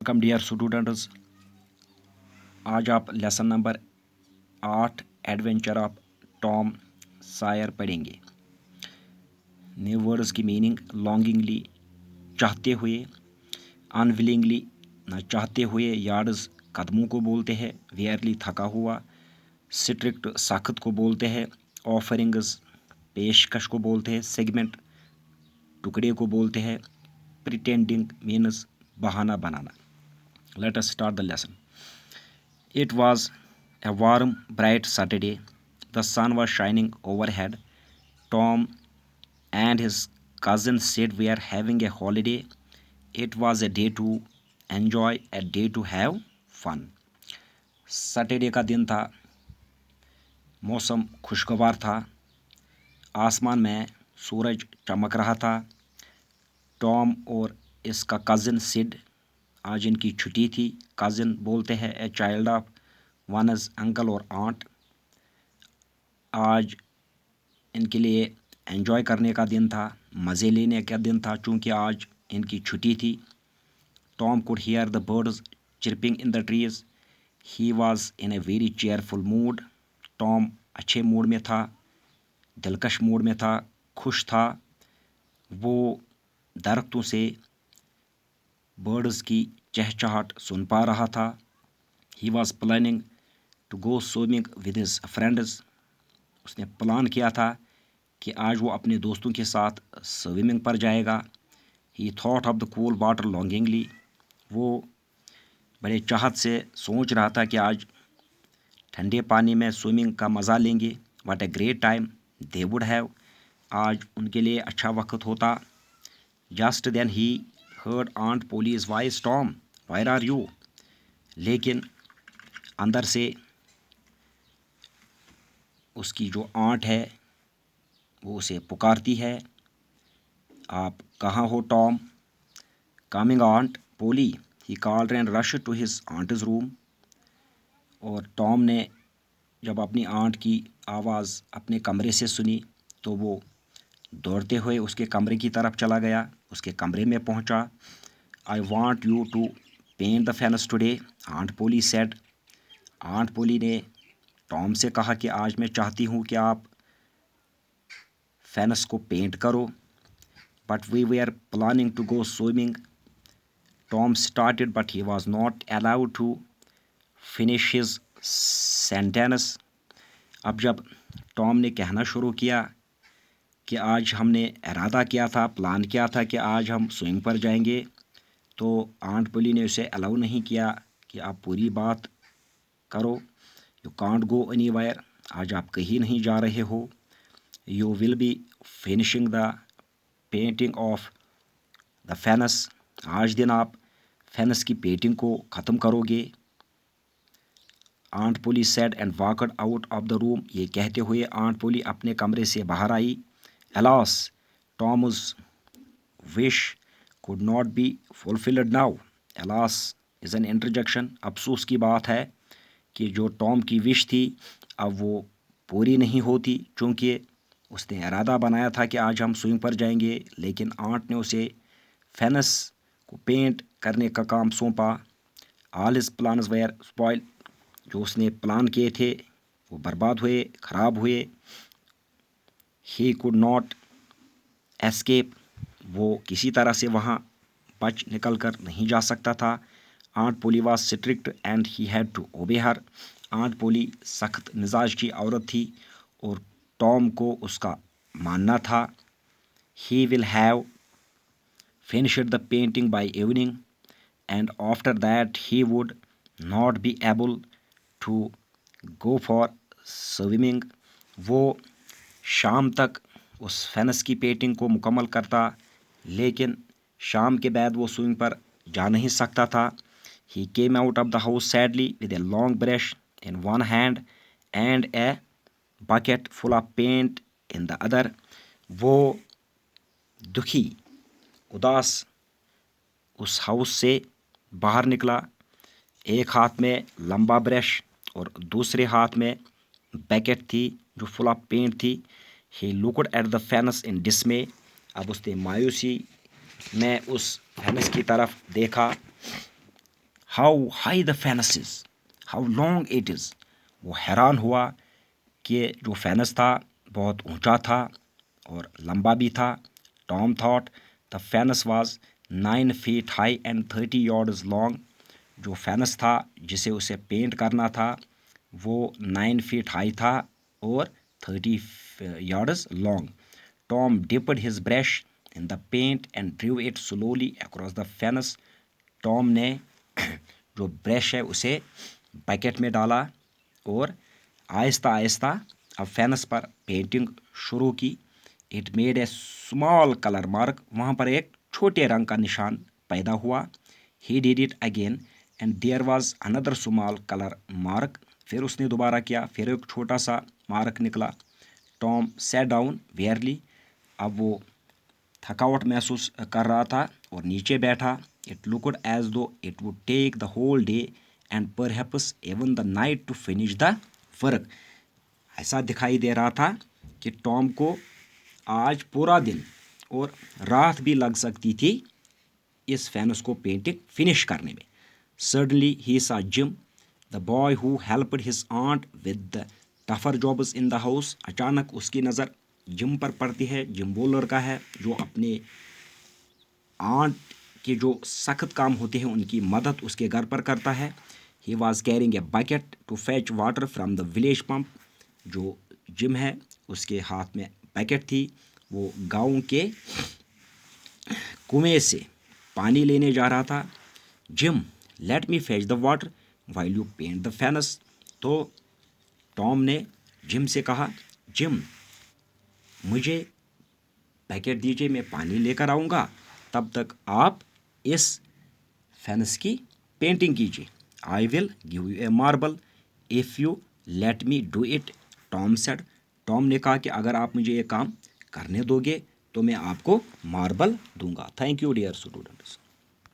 Welcome dear students. आज आप lesson number 8 adventure of Tom Sawyer पढ़ेंगे। न्यू वर्ड्स की मीनिंग: लॉन्गिंगली चाहते हुए, अनविलिंगली न चाहते हुए, यार्ड्स कदमों को बोलते हैं, वियरली थका हुआ, स्ट्रिक्ट सख्त को बोलते हैं, ऑफरिंग्स पेशकश को बोलते हैं, सेगमेंट टुकड़े को बोलते हैं, प्रिटेंडिंग मीन्स बहाना बनाना। Let us start the lesson. It was a warm, bright Saturday. The sun was shining overhead. Tom and his cousin said we are having a holiday. It was a day to enjoy, a day to have fun. Saturday का दिन था, मौसम खुशगवार था, आसमान में सूरज चमक रहा था। टॉम और इसका कज़न सिड, आज इनकी छुट्टी थी। कज़न बोलते हैं ए चाइल्ड ऑफ वनस अंकल और आंट। आज इनके लिए एंजॉय करने का दिन था, मज़े लेने का दिन था, चूँकि आज इनकी छुट्टी थी। Tom could hear the birds chirping in the trees. He was in a very cheerful mood. Tom अच्छे मूड में था, दिलकश मूड में था, खुश था। वो दरख्तों से बर्ड्स की चहचहाट सुन पा रहा था। He was planning to go swimming with his friends. उसने प्लान किया था कि आज वो अपने दोस्तों के साथ स्विमिंग पर जाएगा। He thought of the cool water longingly. वो बड़े चाहत से सोच रहा था कि आज ठंडे पानी में स्विमिंग का मज़ा लेंगे। What a great time they would have. आज उनके लिए अच्छा वक्त होता। Just then he heard aunt Polly's voice, Tom where are you. लेकिन अंदर से उसकी जो आंट है वो उसे पुकारती है, आप कहाँ हो Tom. Coming aunt Polly, he called and rush to his aunt's room. और टॉम ने जब अपनी आंट की आवाज़ अपने कमरे से सुनी तो वो दौड़ते हुए उसके कमरे की तरफ चला गया, उसके कमरे में पहुंचा। I want you to paint the fence today, aunt Polly said. Aunt Polly ने टॉम से कहा कि आज मैं चाहती हूँ कि आप फेनस को पेंट करो। But we we are planning to go swimming. Tom started but he was not allowed to finish his sentence. अब जब टॉम ने कहना शुरू किया कि आज हमने इरादा किया था, प्लान किया था कि आज हम स्विमिंग पर जाएंगे, तो आंट पोली ने उसे अलाउ नहीं किया कि आप पूरी बात करो। यू कांट गो एनीवेयर, आज आप कहीं नहीं जा रहे हो। You will be finishing the painting of the fence, आज दिन आप फेनस की पेंटिंग को ख़त्म करोगे। Aunt Polly said and walked out of the room. ये कहते हुए आंट पोली अपने कमरे से बाहर आई। Alas, Tom's wish could not be fulfilled now. Alas is an interjection. अफसोस की बात है कि जो टॉम की विश थी अब वो पूरी नहीं होती, चूँकि उसने इरादा बनाया था कि आज हम स्विमिंग पर जाएंगे, लेकिन आंट ने उसे फेनस को पेंट करने का काम सौंपा। All his plans were spoil. जो उसने प्लान किए थे वो बर्बाद हुए, ख़राब हुए। ही कुड नॉट एस्केप, वो किसी तरह से वहाँ बच निकल कर नहीं जा सकता था। Aunt Polly was strict and he had to obey her. Aunt पोली सख्त मिजाज की औरत थी और टॉम को उसका मानना था। He will have finished the painting by evening and after that he would not be able to go for swimming. वो शाम तक उस फेनस की पेंटिंग को मुकम्मल करता, लेकिन शाम के बाद वो स्विमिंग पर जा नहीं सकता था। He came out of the house sadly with a long brush in one hand and a bucket full of paint in the other. वो दुखी, उदास उस हाउस से बाहर निकला, एक हाथ में लंबा ब्रश और दूसरे हाथ में बैकेट थी जो फुल ऑफ पेंट थी। He looked at the fence in dismay. अब उसने मायूसी में उस फेनस की तरफ देखा। how high the fence is, how long it is. وہ حیران ہوا کہ جو فینس تھا بہت اونچا تھا اور لمبا بھی تھا. Tom thought the fence was 9 feet high and 30 yards long. جو فینس تھا جسے اسے پینٹ کرنا تھا وہ 9 feet high تھا اور 30 yards long. Tom dipped his brush in the paint and drew it slowly across the fence. Tom نے جو برش ہے اسے بکیٹ میں ڈالا اور آہستہ آہستہ اب فینس پر پینٹنگ شروع کی. It made a small color mark. وہاں پر ایک چھوٹے رنگ کا نشان پیدا ہوا. He did it again and there was another small color mark. پھر اس نے دوبارہ کیا پھر ایک چھوٹا سا مارک نکلا. Tom sat down wearily. اب وہ تھکاوٹ محسوس کر رہا تھا اور نیچے بیٹھا. It looked as though it would take the whole day and perhaps even the night to finish the work. ایسا دکھائی دے رہا تھا کہ ٹام کو آج پورا دن اور رات بھی لگ سکتی تھی اس فینس کو پینٹنگ فنش کرنے میں. Suddenly he saw Jim, the boy who helped his aunt with the tougher jobs in the house. اچانک اس کی نظر جم پر پڑتی ہے. جم وہ لڑکا ہے جو اپنے آنٹ کے جو سخت کام ہوتے ہیں ان کی مدد اس کے گھر پر کرتا ہے. He was carrying a bucket to fetch water from the village pump. جو جم ہے اس کے ہاتھ میں بکیٹ تھی وہ گاؤں کے کنویں سے پانی لینے جا رہا تھا. Jim, let me fetch the water while you paint the fence. تو ٹام نے جم سے کہا جم مجھے بکیٹ دیجیے میں پانی لے کر آؤں گا تب تک آپ اس فینس کی پینٹنگ کیجیے. I will give you a marble if you let me do it, Tom said. Tom نے کہا کہ اگر آپ مجھے یہ کام کرنے دو گے تو میں آپ کو ماربل دوں گا. Thank you dear students.